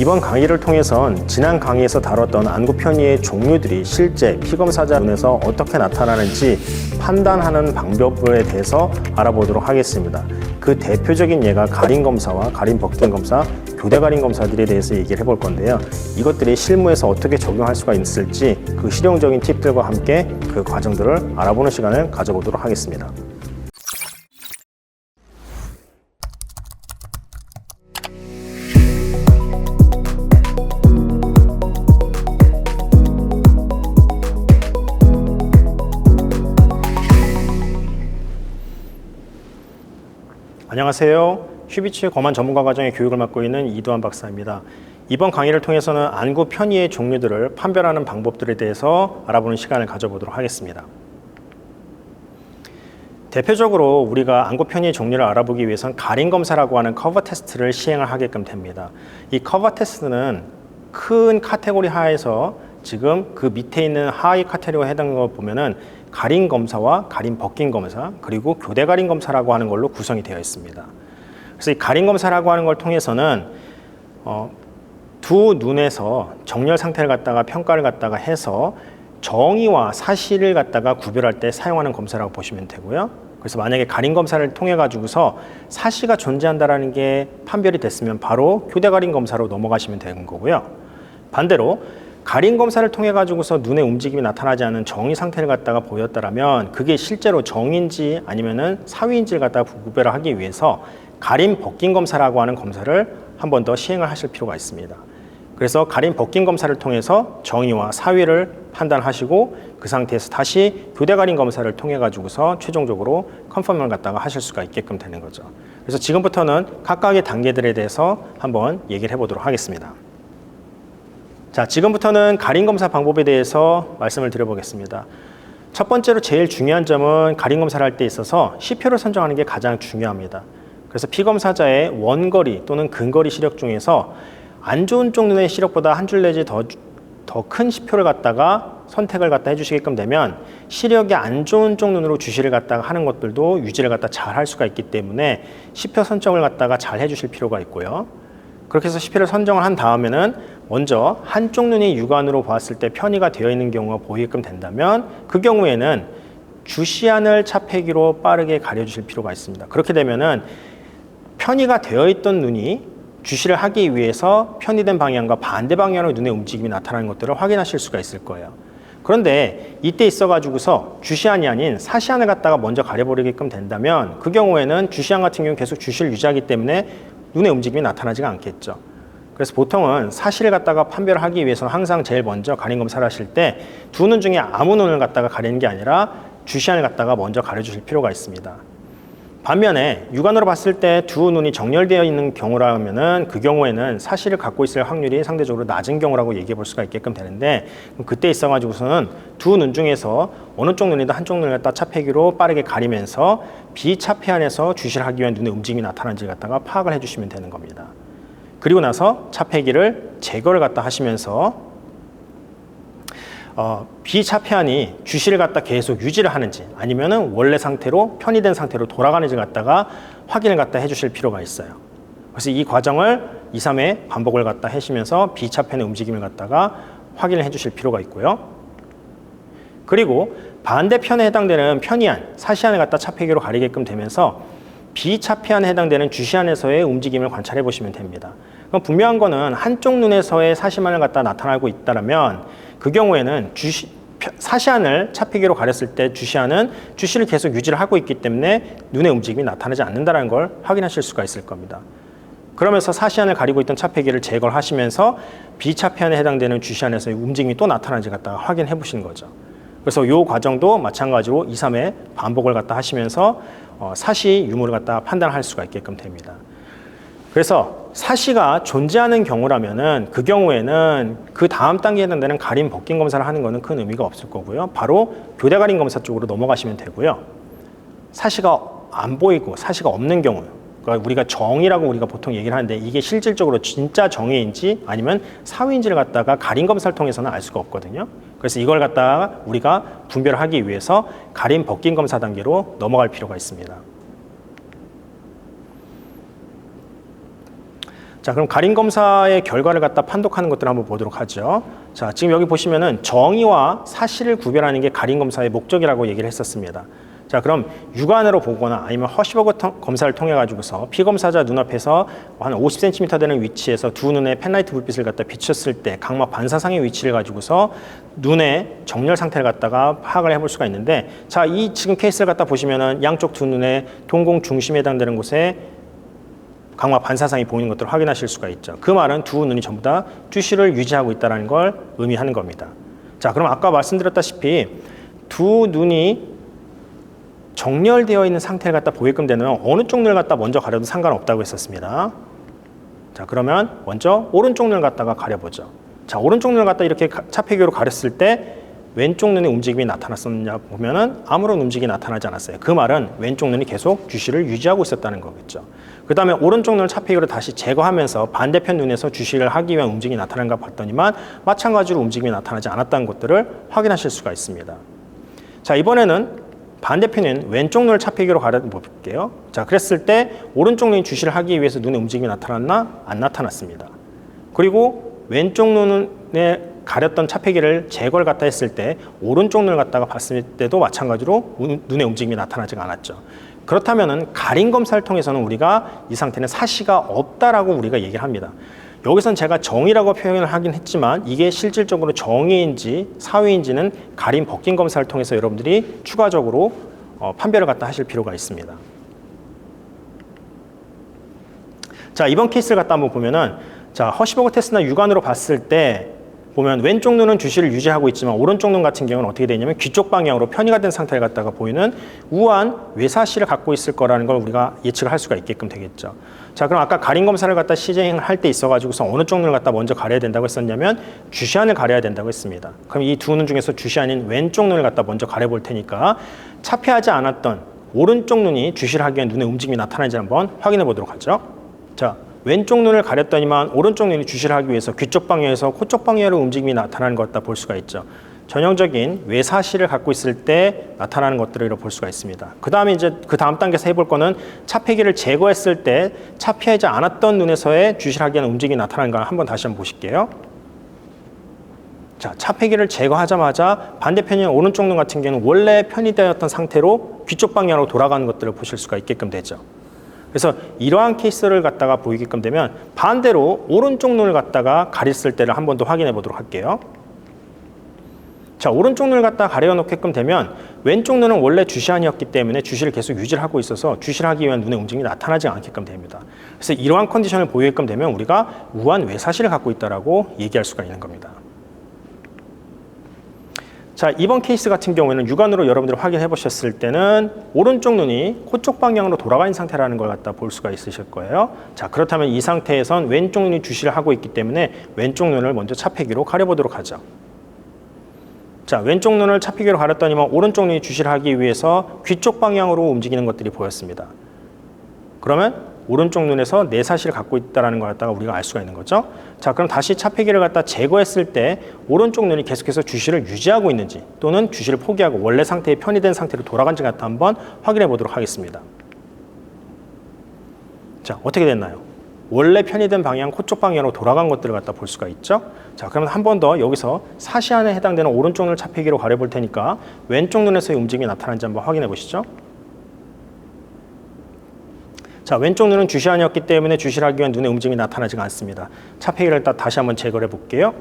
이번 강의를 통해선 지난 강의에서 다뤘던 안구 편의의 종류들이 실제 피검사자 눈에서 어떻게 나타나는지 판단하는 방법에 대해서 알아보도록 하겠습니다. 그 대표적인 예가 가림 검사와 가림 벗김 검사, 교대 가림 검사들에 대해서 얘기를 해볼 건데요. 이것들이 실무에서 어떻게 적용할 수가 있을지 그 실용적인 팁들과 함께 그 과정들을 알아보는 시간을 가져보도록 하겠습니다. 안녕하세요. 휘비치 검안 전문가 과정의 교육을 맡고 있는 이두환 박사입니다. 이번 강의를 통해서는 안구 편의의 종류들을 판별하는 방법들에 대해서 알아보는 시간을 가져보도록 하겠습니다. 대표적으로 우리가 안구 편의의 종류를 알아보기 위해서는 가림 검사라고 하는 커버 테스트를 시행을 하게끔 됩니다. 이 커버 테스트는 큰 카테고리 하에서 지금 그 밑에 있는 하위 카테고리에 해당하는 걸 보면은 가림 검사와 가림 벗김 검사, 그리고 교대 가림 검사라고 하는 걸로 구성이 되어 있습니다. 그래서 이 가림 검사라고 하는 걸 통해서는 두 눈에서 정렬 상태를 갖다가 평가를 갖다가 해서 정의와 사실을 갖다가 구별할 때 사용하는 검사라고 보시면 되고요. 그래서 만약에 가림 검사를 통해 가지고서 사시가 존재한다라는 게 판별이 됐으면 바로 교대 가림 검사로 넘어가시면 되는 거고요. 반대로 가림 검사를 통해 가지고서 눈의 움직임이 나타나지 않은 정의 상태를 갖다가 보였다라면 그게 실제로 정인지 아니면은 사위인지를 갖다가 구별을 하기 위해서 가림 벗김 검사라고 하는 검사를 한 번 더 시행을 하실 필요가 있습니다. 그래서 가림 벗김 검사를 통해서 정의와 사위를 판단하시고 그 상태에서 다시 교대 가림 검사를 통해 가지고서 최종적으로 컨펌을 갖다가 하실 수가 있게끔 되는 거죠. 그래서 지금부터는 각각의 단계들에 대해서 한번 얘기를 해보도록 하겠습니다. 자, 지금부터는 가림 검사 방법에 대해서 말씀을 드려보겠습니다. 첫 번째로 제일 중요한 점은 가림 검사를 할 때 있어서 시표를 선정하는 게 가장 중요합니다. 그래서 피검사자의 원거리 또는 근거리 시력 중에서 안 좋은 쪽 눈의 시력보다 한 줄 내지 더 큰 시표를 갖다가 선택을 갖다 해주시게끔 되면 시력이 안 좋은 쪽 눈으로 주시를 갖다가 하는 것들도 유지를 갖다 잘 할 수가 있기 때문에 시표 선정을 갖다가 잘 해주실 필요가 있고요. 그렇게 해서 시표를 선정을 한 다음에는 먼저 한쪽 눈이 육안으로 보았을 때 편의가 되어 있는 경우가 보이게끔 된다면 그 경우에는 주시안을 차폐기로 빠르게 가려주실 필요가 있습니다. 그렇게 되면은 편의가 되어 있던 눈이 주시를 하기 위해서 편의된 방향과 반대 방향으로 눈의 움직임이 나타나는 것들을 확인하실 수가 있을 거예요. 그런데 이때 있어가지고서 주시안이 아닌 사시안을 갖다가 먼저 가려버리게끔 된다면 그 경우에는 주시안 같은 경우는 계속 주시를 유지하기 때문에 눈의 움직임이 나타나지가 않겠죠. 그래서 보통은 사시를 갖다가 판별을 하기 위해서는 항상 제일 먼저 가림 검사를 하실 때 두 눈 중에 아무 눈을 갖다가 가리는 게 아니라 주시안을 갖다가 먼저 가려주실 필요가 있습니다. 반면에 육안으로 봤을 때 두 눈이 정렬되어 있는 경우라면은 그 경우에는 사시를 갖고 있을 확률이 상대적으로 낮은 경우라고 얘기해 볼 수가 있게끔 되는데 그때 있어가지고서는 두 눈 중에서 어느 쪽 눈이든 한쪽 눈을 갖다 차폐기로 빠르게 가리면서 비차폐안에서 주시를 하기 위한 눈의 움직임이 나타나는지를 갖다가 파악을 해주시면 되는 겁니다. 그리고 나서 차폐기를 제거를 갖다 하시면서 비차폐안이 주시를 갖다 계속 유지를 하는지 아니면은 원래 상태로 편의된 상태로 돌아가는지 갖다가 확인을 갖다 해주실 필요가 있어요. 그래서 이 과정을 2, 3회 반복을 갖다 하시면서 비차폐안의 움직임을 갖다가 확인을 해주실 필요가 있고요. 그리고 반대편에 해당되는 편의안, 사시안을 갖다 차폐기로 가리게끔 되면서 비차폐안에 해당되는 주시안에서의 움직임을 관찰해 보시면 됩니다. 그럼 분명한 거는 한쪽 눈에서의 사시만을 갖다 나타나고 있다면 그 경우에는 사시안을 차폐기로 가렸을 때 주시안은 주시를 계속 유지를 하고 있기 때문에 눈의 움직임이 나타나지 않는다는 걸 확인하실 수가 있을 겁니다. 그러면서 사시안을 가리고 있던 차폐기를 제거를 하시면서 비차폐안에 해당되는 주시안에서의 움직임이 또 나타나는지 갖다가 확인해 보시는 거죠. 그래서 이 과정도 마찬가지로 2, 3회 반복을 갖다 하시면서 사시 유무를 갖다 판단할 수가 있게끔 됩니다. 그래서 사시가 존재하는 경우라면은 그 경우에는 그 다음 단계에 해당되는 가림 벗김 검사를 하는 거는 큰 의미가 없을 거고요. 바로 교대 가림 검사 쪽으로 넘어가시면 되고요. 사시가 안 보이고 사시가 없는 경우, 그러니까 우리가 정의라고 우리가 보통 얘기를 하는데 이게 실질적으로 진짜 정의인지 아니면 사위인지를 갖다가 가림 검사를 통해서는 알 수가 없거든요. 그래서 이걸 갖다가 우리가 분별하기 위해서 가림 벗김 검사 단계로 넘어갈 필요가 있습니다. 자, 그럼 가림 검사의 결과를 갖다 판독하는 것들을 한번 보도록 하죠. 자, 지금 여기 보시면은 정의와 사실을 구별하는 게 가림 검사의 목적이라고 얘기를 했었습니다. 자, 그럼 육안으로 보거나 아니면 허시버그 검사를 통해 가지고서 피검사자 눈앞에서 한 50cm 되는 위치에서 두 눈에 펜라이트 불빛을 갖다 비췄을 때 각막 반사상의 위치를 가지고서 눈의 정렬 상태를 갖다가 파악을 해볼 수가 있는데, 자, 이 지금 케이스를 갖다 보시면은 양쪽 두 눈의 동공 중심에 해당되는 곳에 각막 반사상이 보이는 것들을 확인하실 수가 있죠. 그 말은 두 눈이 전부 다 주시를 유지하고 있다는 걸 의미하는 겁니다. 자, 그럼 아까 말씀드렸다시피 두 눈이 정렬되어 있는 상태를 갖다 보게끔 되면 어느 쪽 눈을 갖다 먼저 가려도 상관없다고 했었습니다. 자, 그러면 먼저 오른쪽 눈을 갖다가 가려보죠. 자, 오른쪽 눈을 갖다 이렇게 차폐기로 가렸을 때 왼쪽 눈의 움직임이 나타났었냐 보면은 아무런 움직임이 나타나지 않았어요. 그 말은 왼쪽 눈이 계속 주시를 유지하고 있었다는 거겠죠. 그 다음에 오른쪽 눈을 차폐기로 다시 제거하면서 반대편 눈에서 주시를 하기 위한 움직임이 나타난가 봤더니만 마찬가지로 움직임이 나타나지 않았다는 것들을 확인하실 수가 있습니다. 자, 이번에는 반대편은 왼쪽 눈을 차폐기로 가려볼게요. 자, 그랬을 때 오른쪽 눈이 주시를 하기 위해서 눈의 움직임이 나타났나? 안 나타났습니다. 그리고 왼쪽 눈에 가렸던 차폐기를 제거를 갖다 했을 때 오른쪽 눈을 갖다가 봤을 때도 마찬가지로 눈의 움직임이 나타나지가 않았죠. 그렇다면은 가림 검사를 통해서는 우리가 이 상태는 사시가 없다라고 우리가 얘기를 합니다. 여기선 제가 정의라고 표현을 하긴 했지만 이게 실질적으로 정의인지 사위인지는 가림 벗김 검사를 통해서 여러분들이 추가적으로 판별을 갖다 하실 필요가 있습니다. 자, 이번 케이스를 갖다 한번 보면은, 자, 허시버그 테스트나 육안으로 봤을 때 보면 왼쪽 눈은 주시를 유지하고 있지만 오른쪽 눈 같은 경우는 어떻게 되냐면 귀 쪽 방향으로 편의가 된 상태를 갖다가 보이는 우한 외사시를 갖고 있을 거라는 걸 우리가 예측을 할 수가 있게끔 되겠죠. 자, 그럼 아까 가림 검사를 갖다 시행을 할 때 있어가지고서 어느 쪽 눈을 갖다 먼저 가려야 된다고 했었냐면 주시안을 가려야 된다고 했습니다. 그럼 이 두 눈 중에서 주시안인 왼쪽 눈을 갖다 먼저 가려볼 테니까 차폐하지 않았던 오른쪽 눈이 주시를 하기 위한 눈의 움직임이 나타나는지 한번 확인해 보도록 하죠. 자, 왼쪽 눈을 가렸더니만 오른쪽 눈이 주시를 하기 위해서 귀 쪽 방향에서 코 쪽 방향으로 움직임이 나타나는 것 같다 볼 수가 있죠. 전형적인 외사시를 갖고 있을 때 나타나는 것들을 볼 수가 있습니다. 그 다음에 이제 그 다음 단계에서 해볼 거는 차폐기를 제거했을 때 차폐하지 않았던 눈에서의 주시를 하기 위한 움직임이 나타나는 걸 다시 한번 보실게요. 자, 차폐기를 제거하자마자 반대편인 오른쪽 눈 같은 경우는 원래 편의되었던 상태로 귀 쪽 방향으로 돌아가는 것들을 보실 수가 있게끔 되죠. 그래서 이러한 케이스를 갖다가 보이게끔 되면 반대로 오른쪽 눈을 갖다가 가렸을 때를 한 번 더 확인해 보도록 할게요. 자, 오른쪽 눈을 갖다 가려 놓게끔 되면 왼쪽 눈은 원래 주시안이었기 때문에 주시를 계속 유지를 하고 있어서 주시를 하기 위한 눈의 움직임이 나타나지 않게끔 됩니다. 그래서 이러한 컨디션을 보이게끔 되면 우리가 우한 외사시를 갖고 있다라고 얘기할 수가 있는 겁니다. 자, 이번 케이스 같은 경우에는 육안으로 여러분들이 확인해 보셨을 때는 오른쪽 눈이 코 쪽 방향으로 돌아가 있는 상태라는 걸 갖다 볼 수가 있으실 거예요. 자, 그렇다면 이 상태에선 왼쪽 눈이 주시를 하고 있기 때문에 왼쪽 눈을 먼저 차폐기로 가려보도록 하죠. 자, 왼쪽 눈을 차폐기로 가렸더니만 오른쪽 눈이 주시를 하기 위해서 귀 쪽 방향으로 움직이는 것들이 보였습니다. 그러면 오른쪽 눈에서 내사시를 갖고 있다는 걸 갖다가 우리가 알 수가 있는 거죠. 자, 그럼 다시 차폐기를 갖다 제거했을 때 오른쪽 눈이 계속해서 주시를 유지하고 있는지 또는 주시를 포기하고 원래 상태에 편의된 상태로 돌아간지 갖다 한번 확인해 보도록 하겠습니다. 자, 어떻게 됐나요? 원래 편의된 방향, 코 쪽 방향으로 돌아간 것들을 갖다 볼 수가 있죠. 자, 그러면 한 번 더 여기서 사시 안에 해당되는 오른쪽 눈을 차폐기로 가려볼 테니까 왼쪽 눈에서의 움직임이 나타나는지 한번 확인해 보시죠. 자, 왼쪽 눈은 주시안이었기 때문에 주시를 하기 위한 눈의 움직임이 나타나지가 않습니다. 차폐기를 다시 한번 제거를 해볼게요.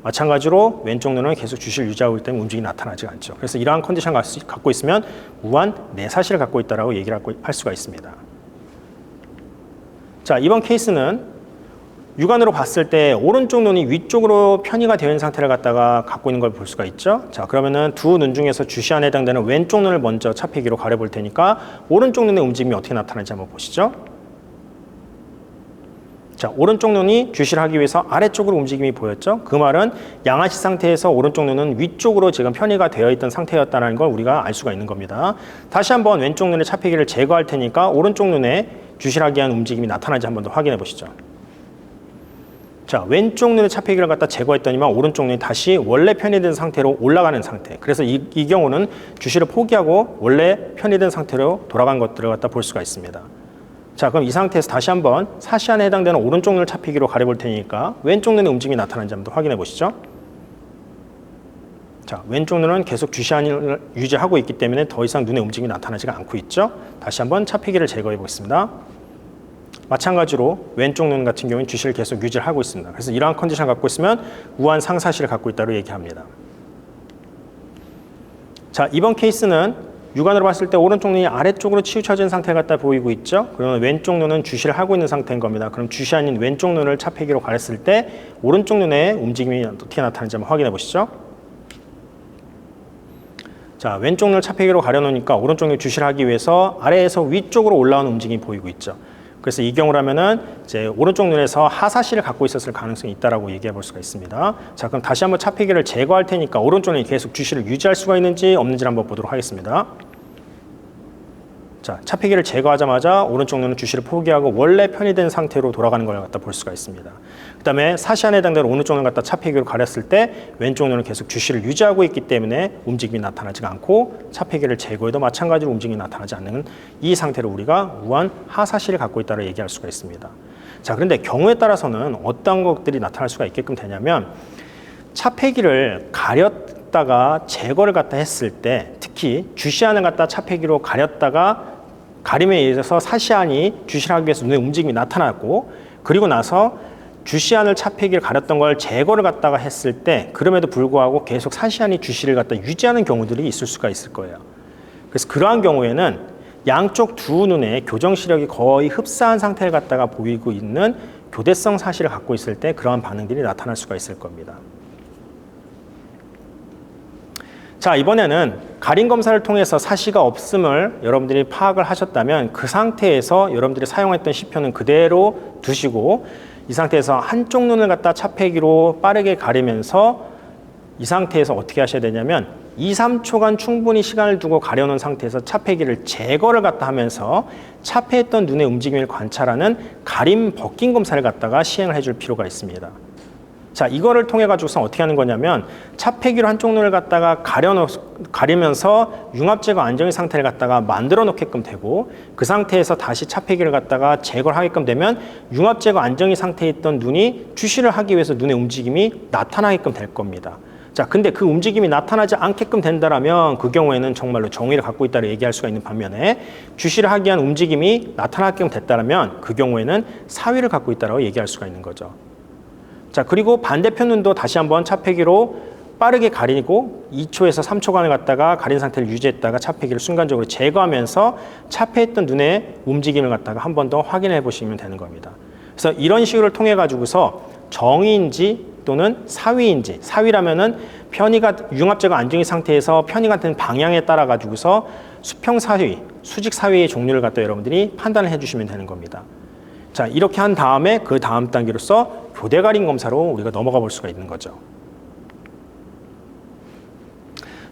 마찬가지로 왼쪽 눈은 계속 주시를 유지하고 있기 때문에 움직임이 나타나지 않죠. 그래서 이러한 컨디션을 갖고 있으면 우한 내사시를 갖고 있다고 얘기를 할 수가 있습니다. 자, 이번 케이스는 육안으로 봤을 때 오른쪽 눈이 위쪽으로 편의가 되어 있는 상태를 갖고 있는 걸 볼 수가 있죠. 자, 그러면은 두 눈 중에서 주시안에 해당되는 왼쪽 눈을 먼저 차폐기로 가려볼 테니까 오른쪽 눈의 움직임이 어떻게 나타나는지 한번 보시죠. 자, 오른쪽 눈이 주시를 하기 위해서 아래쪽으로 움직임이 보였죠. 그 말은 양아치 상태에서 오른쪽 눈은 위쪽으로 지금 편의가 되어 있던 상태였다는 걸 우리가 알 수가 있는 겁니다. 다시 한번 왼쪽 눈의 차폐기를 제거할 테니까 오른쪽 눈에 주시를 하기 위한 움직임이 나타나는지 한번 더 확인해 보시죠. 자, 왼쪽 눈의 차폐기를 갖다 제거했더니만 오른쪽 눈이 다시 원래 편의된 상태로 올라가는 상태. 그래서 이 경우는 주시를 포기하고 원래 편의된 상태로 돌아간 것들을 갖다 볼 수가 있습니다. 자, 그럼 이 상태에서 다시 한번 사시안에 해당되는 오른쪽 눈을 차폐기로 가려볼 테니까 왼쪽 눈의 움직임이 나타나는지 한번 확인해 보시죠. 자, 왼쪽 눈은 계속 주시안을 유지하고 있기 때문에 더 이상 눈의 움직임이 나타나지가 않고 있죠. 다시 한번 차폐기를 제거해 보겠습니다. 마찬가지로 왼쪽 눈 같은 경우는 주시를 계속 유지를 하고 있습니다. 그래서 이러한 컨디션을 갖고 있으면 우한 상사시를 갖고 있다고 얘기합니다. 자, 이번 케이스는 육안으로 봤을 때 오른쪽 눈이 아래쪽으로 치우쳐진 상태를 갖다 보이고 있죠. 그러면 왼쪽 눈은 주시를 하고 있는 상태인 겁니다. 그럼 주시 아닌 왼쪽 눈을 차폐기로 가렸을 때 오른쪽 눈의 움직임이 어떻게 나타나는지 한번 확인해 보시죠. 자, 왼쪽 눈을 차폐기로 가려놓으니까 오른쪽 눈을 주시를 하기 위해서 아래에서 위쪽으로 올라오는 움직임이 보이고 있죠. 그래서 이 경우라면은 이제 오른쪽 눈에서 하사시를 갖고 있었을 가능성이 있다라고 얘기해 볼 수가 있습니다. 자, 그럼 다시 한번 차폐기를 제거할 테니까 오른쪽 눈이 계속 주시를 유지할 수가 있는지 없는지를 한번 보도록 하겠습니다. 자, 차폐기를 제거하자마자 오른쪽 눈은 주시를 포기하고 원래 편의된 상태로 돌아가는 걸 갖다 볼 수가 있습니다. 그 다음에 사시안에 해당되는 오른쪽 눈을 갖다 차폐기로 가렸을 때 왼쪽 눈은 계속 주시를 유지하고 있기 때문에 움직임이 나타나지가 않고 차폐기를 제거해도 마찬가지로 움직임이 나타나지 않는 이 상태를 우리가 우한 하사시를 갖고 있다고 얘기할 수가 있습니다. 자, 그런데 경우에 따라서는 어떤 것들이 나타날 수가 있게끔 되냐면 차폐기를 가렸다가 제거를 갖다 했을 때 특히 주시안을 갖다 차폐기로 가렸다가 가림에 의해서 사시안이 주시를 하기 위해서 눈의 움직임이 나타났고 그리고 나서 주시안을 차폐기를 가렸던 걸 제거를 갖다가 했을 때 그럼에도 불구하고 계속 사시안이 주시를 갖다 유지하는 경우들이 있을 수가 있을 거예요. 그래서 그러한 경우에는 양쪽 두 눈의 교정 시력이 거의 흡사한 상태를 갖다가 보이고 있는 교대성 사시를 갖고 있을 때 그러한 반응들이 나타날 수가 있을 겁니다. 자, 이번에는 가림 검사를 통해서 사시가 없음을 여러분들이 파악을 하셨다면 그 상태에서 여러분들이 사용했던 시표는 그대로 두시고 이 상태에서 한쪽 눈을 갖다 차폐기로 빠르게 가리면서 이 상태에서 어떻게 하셔야 되냐면 2, 3초간 충분히 시간을 두고 가려놓은 상태에서 차폐기를 제거를 갖다 하면서 차폐했던 눈의 움직임을 관찰하는 가림 벗김 검사를 갖다가 시행을 해줄 필요가 있습니다. 자, 이거를 통해 가지고서 어떻게 하는 거냐면 차폐기로 한쪽 눈을 갖다가 가리면서 융합 제거 안정의 상태를 갖다가 만들어 놓게끔 되고 그 상태에서 다시 차폐기를 갖다가 제거를 하게끔 되면 융합 제거 안정의 상태에 있던 눈이 주시를 하기 위해서 눈의 움직임이 나타나게끔 될 겁니다. 자, 근데 그 움직임이 나타나지 않게끔 된다라면 그 경우에는 정말로 정의를 갖고 있다고 얘기할 수가 있는 반면에 주시를 하기 위한 움직임이 나타나게끔 됐다라면 그 경우에는 사위를 갖고 있다고 얘기할 수가 있는 거죠. 자, 그리고 반대편 눈도 다시 한번 차폐기로 빠르게 가리고 2초에서 3초간을 갖다가 가린 상태를 유지했다가 차폐기를 순간적으로 제거하면서 차폐했던 눈의 움직임을 갖다가 한 번 더 확인해 보시면 되는 겁니다. 그래서 이런 식으로 통해 가지고서 정의인지 또는 사위인지, 사위라면은 편의가 융합제거 안정의 상태에서 편의 같은 방향에 따라 가지고서 수평 사위, 수직 사위의 종류를 갖다 여러분들이 판단을 해주시면 되는 겁니다. 자, 이렇게 한 다음에 그 다음 단계로서 교대 가림 검사로 우리가 넘어가 볼 수가 있는 거죠.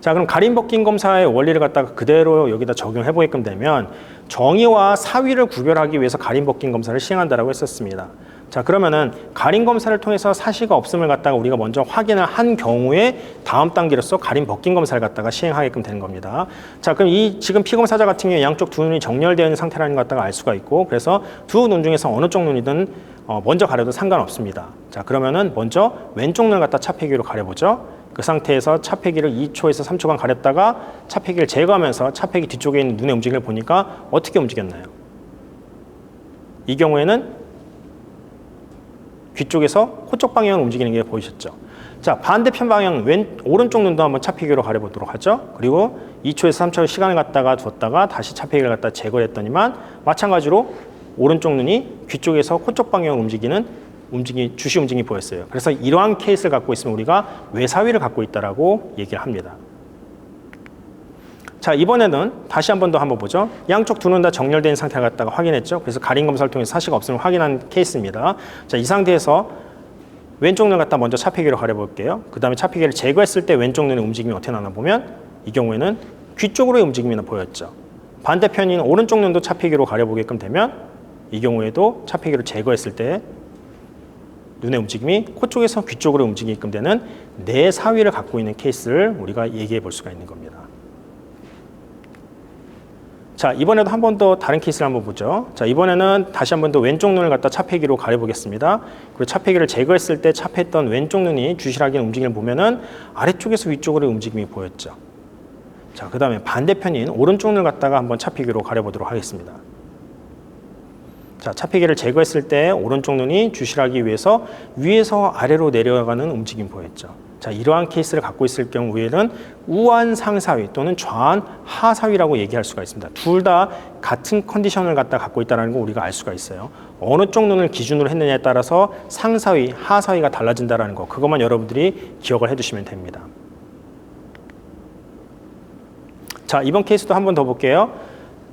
자, 그럼 가림 벗김 검사의 원리를 갖다가 그대로 여기다 적용해 보게끔 되면 정의와 사위를 구별하기 위해서 가림 벗김 검사를 시행한다라고 했었습니다. 자, 그러면은 가림 검사를 통해서 사시가 없음을 갖다가 우리가 먼저 확인을 한 경우에 다음 단계로서 가림 벗김 검사를 갖다가 시행하게끔 되는 겁니다. 자, 그럼 이 지금 피검사자 같은 경우에 양쪽 두 눈이 정렬되어 있는 상태라는 것 갖다가 알 수가 있고 그래서 두 눈 중에서 어느 쪽 눈이든 먼저 가려도 상관없습니다. 자, 그러면은 먼저 왼쪽 눈을 갖다 차폐기로 가려보죠. 그 상태에서 차폐기를 2초에서 3초간 가렸다가 차폐기를 제거하면서 차폐기 뒤쪽에 있는 눈의 움직임을 보니까 어떻게 움직였나요? 이 경우에는 귀 쪽에서 코 쪽 방향을 움직이는 게 보이셨죠? 자, 반대편 방향 오른쪽 눈도 한번 차폐기로 가려보도록 하죠. 그리고 2초에서 3초 시간을 갖다가 뒀다가 다시 차폐기를 갖다 제거했더니만 마찬가지로 오른쪽 눈이 귀 쪽에서 코 쪽 방향을 움직이는 주시 움직임이 보였어요. 그래서 이러한 케이스를 갖고 있으면 우리가 외사위를 갖고 있다라고 얘기를 합니다. 자, 이번에는 다시 한 번 더 한번 보죠. 양쪽 두 눈 다 정렬된 상태를 갖다가 확인했죠. 그래서 가림 검사를 통해서 사시가 없음을 확인한 케이스입니다. 자, 이 상태에서 왼쪽 눈 갖다 먼저 차폐기로 가려볼게요. 그 다음에 차폐기를 제거했을 때 왼쪽 눈의 움직임이 어떻게 나나 보면 이 경우에는 귀 쪽으로의 움직임이 보였죠. 반대편인 오른쪽 눈도 차폐기로 가려보게끔 되면 이 경우에도 차폐기를 제거했을 때 눈의 움직임이 코 쪽에서 귀 쪽으로 움직이게끔 되는 내사위를 갖고 있는 케이스를 우리가 얘기해 볼 수가 있는 겁니다. 자, 이번에도 한 번 더 다른 케이스를 한번 보죠. 자, 이번에는 다시 한 번 더 왼쪽 눈을 갖다 차폐기로 가려보겠습니다. 그리고 차폐기를 제거했을 때 차폐했던 왼쪽 눈이 주시하게 움직임을 보면은 아래쪽에서 위쪽으로 움직임이 보였죠. 자, 그 다음에 반대편인 오른쪽 눈을 갖다가 한번 차폐기로 가려보도록 하겠습니다. 자, 차폐기를 제거했을 때 오른쪽 눈이 주시하기 위해서 위에서 아래로 내려가는 움직임 보였죠. 자, 이러한 케이스를 갖고 있을 경우에는 우한 상사위 또는 좌한 하사위라고 얘기할 수가 있습니다. 둘 다 같은 컨디션을 갖고 있다는 걸 우리가 알 수가 있어요. 어느 쪽 눈을 기준으로 했느냐에 따라서 상사위, 하사위가 달라진다는 거, 그것만 여러분들이 기억을 해두시면 됩니다. 자, 이번 케이스도 한 번 더 볼게요.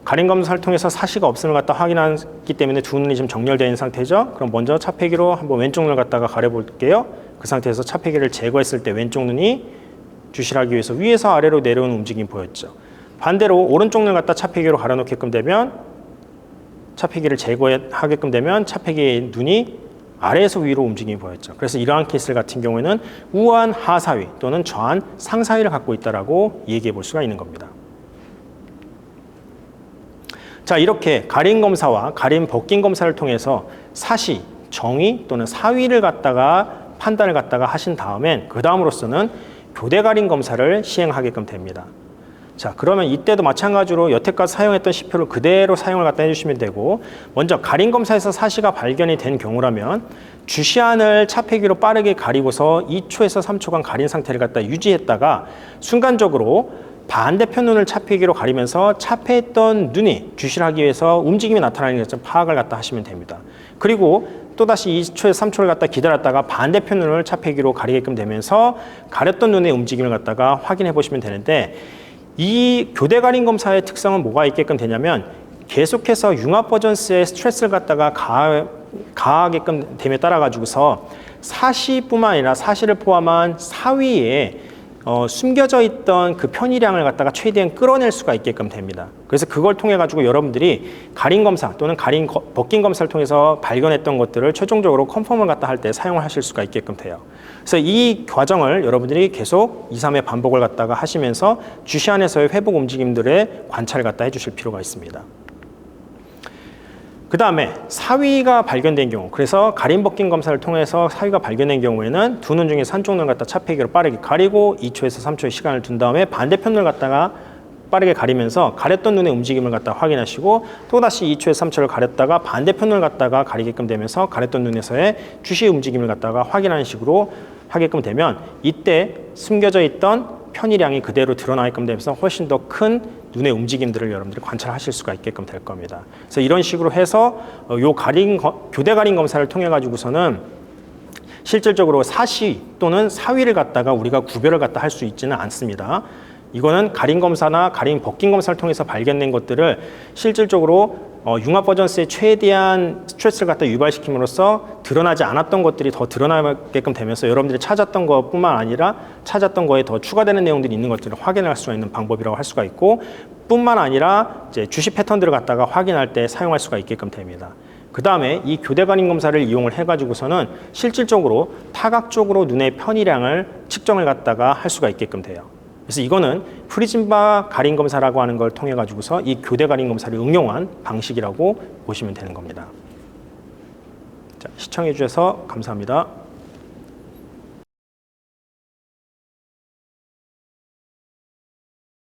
가림 검사를 통해서 사시가 없음을 갖다 확인했기 때문에 두 눈이 지금 정렬되어 있는 상태죠. 그럼 먼저 차폐기로 한번 왼쪽 눈을 갖다가 가려볼게요. 그 상태에서 차폐기를 제거했을 때 왼쪽 눈이 주시하기 위해서 위에서 아래로 내려오는 움직임이 보였죠. 반대로 오른쪽 눈을 갖다 차폐기로 가려놓게끔 되면 차폐기를 제거하게끔 되면 차폐기의 눈이 아래에서 위로 움직임이 보였죠. 그래서 이러한 케이스 같은 경우에는 우한 하사위 또는 좌한 상사위를 갖고 있다라고 얘기해 볼 수가 있는 겁니다. 자, 이렇게 가림 검사와 가림 벗김 검사를 통해서 사시, 정의 또는 사위를 갖다가 판단을 갖다가 하신 다음엔 그 다음으로서는 교대 가림 검사를 시행하게끔 됩니다. 자, 그러면 이때도 마찬가지로 여태까지 사용했던 시표를 그대로 사용을 갖다 해주시면 되고, 먼저 가림 검사에서 사시가 발견이 된 경우라면 주시안을 차폐기로 빠르게 가리고서 2초에서 3초간 가린 상태를 갖다 유지했다가 순간적으로 반대편 눈을 차폐기로 가리면서 차폐했던 눈이 주시를 하기 위해서 움직임이 나타나는 것을 파악을 갖다 하시면 됩니다. 그리고 또다시 2초에서 3초를 갖다 기다렸다가 반대편 눈을 차폐기로 가리게끔 되면서 가렸던 눈의 움직임을 갖다가 확인해 보시면 되는데, 이 교대 가림 검사의 특성은 뭐가 있게끔 되냐면 계속해서 융합 버전스의 스트레스를 갖다가 가하게끔 됨에 따라 가지고서 사시뿐만 아니라 사시를 포함한 사위에 숨겨져 있던 그 편의량을 갖다가 최대한 끌어낼 수가 있게끔 됩니다. 그래서 그걸 통해 가지고 여러분들이 가림 검사 또는 가림 벗김 검사를 통해서 발견했던 것들을 최종적으로 컨펌을 갖다 할 때 사용을 하실 수가 있게끔 돼요. 그래서 이 과정을 여러분들이 계속 2, 3회 반복을 갖다가 하시면서 주시안에서의 회복 움직임들의 관찰을 갖다 해주실 필요가 있습니다. 그 다음에 사위가 발견된 경우, 그래서 가림 벗김 검사를 통해서 사위가 발견된 경우에는 두 눈 중에 한쪽 눈을 갖다 차폐기로 빠르게 가리고 2초에서 3초의 시간을 둔 다음에 반대편 눈을 갖다가 빠르게 가리면서 가렸던 눈의 움직임을 갖다 확인하시고, 또다시 2초에서 3초를 가렸다가 반대편 눈을 갖다가 가리게끔 되면서 가렸던 눈에서의 주시 움직임을 갖다가 확인하는 식으로 하게끔 되면 이때 숨겨져 있던 편의량이 그대로 드러나게끔 되면서 훨씬 더 큰 눈의 움직임들을 여러분들이 관찰하실 수가 있게끔 될 겁니다. 그래서 이런 식으로 해서 교대 가림 검사를 통해 가지고서는 실질적으로 사시 또는 사위를 갖다가 우리가 구별을 갖다 할 수 있지는 않습니다. 이거는 가림 검사나 가림 벗김 검사를 통해서 발견된 것들을 실질적으로 융합 버전스의 최대한 스트레스를 갖다 유발시킴으로써 드러나지 않았던 것들이 더 드러나게끔 되면서 여러분들이 찾았던 것뿐만 아니라 찾았던 거에 더 추가되는 내용들이 있는 것들을 확인할 수 있는 방법이라고 할 수가 있고, 뿐만 아니라 이제 주시 패턴들을 갖다가 확인할 때 사용할 수가 있게끔 됩니다. 그 다음에 이 교대 가림 검사를 이용을 해가지고서는 실질적으로 타각적으로 눈의 편의량을 측정을 갖다가 할 수가 있게끔 돼요. 그래서 이거는 프리즘바 가림 검사라고 하는 걸 통해 가지고서 이 교대 가림 검사를 응용한 방식이라고 보시면 되는 겁니다. 자, 시청해 주셔서 감사합니다.